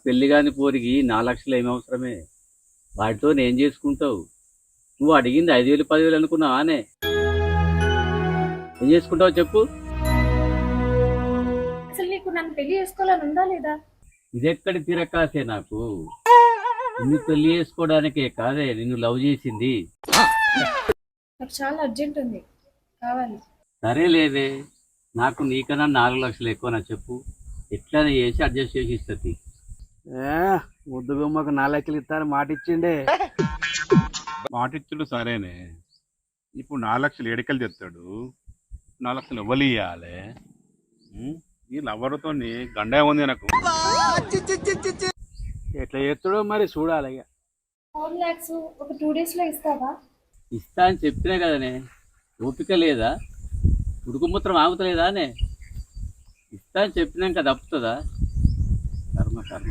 పెళ్లి కాని పోరికి 4 లక్షలు ఏమి అవసరమే? వాటితో ఏం చేసుకుంటావు? నువ్వు అడిగింది 5,000 10,000 అనుకున్నావానే? ఏం చేసుకుంటావు చెప్పు? అసలు నీకు నన్ను పెళ్లి చేసుకోవాలని ఉందా లేదా? ఇదెక్కడి తిరకాసే నాకు? నిన్ను పెళ్లి చేసుకోవడానికే కాదే నిన్ను లవ్ చేసింది. నాకు చాలా అర్జెంట్ ఉంది, కావాలి. సరే లేదే, నాకు నీకన్నా 4 లక్షలు ఎక్కువ చెప్పు, ఎట్లా చేసి అడ్జస్ట్ చేసి ఇస్తుంది. ముద్దు గుమ్మకు 4 లక్షలు ఇస్తాను మాట ఇచ్చిండే. మాటిచ్చుడు సరేనే, ఇప్పుడు 4 లక్షలు ఏడికలు తెస్తాడు? 4 లక్షలు ఎవరు ఇవ్వాలి? ఈ లవ్వరుతో గండా ఉంది నాకు. ఎట్లా చేస్తాడో మరి చూడాలి ఇక. 4 lakhs ఒక 2 days లో ఇస్తావా? ఇస్తా అని చెప్పినా కదనే, ఓపిక లేదా? ఉడుకుముత్రం ఆగుతలేదానే? ఇస్తా అని చెప్పినాక తప్పుతుందా? కర్మ కర్మ.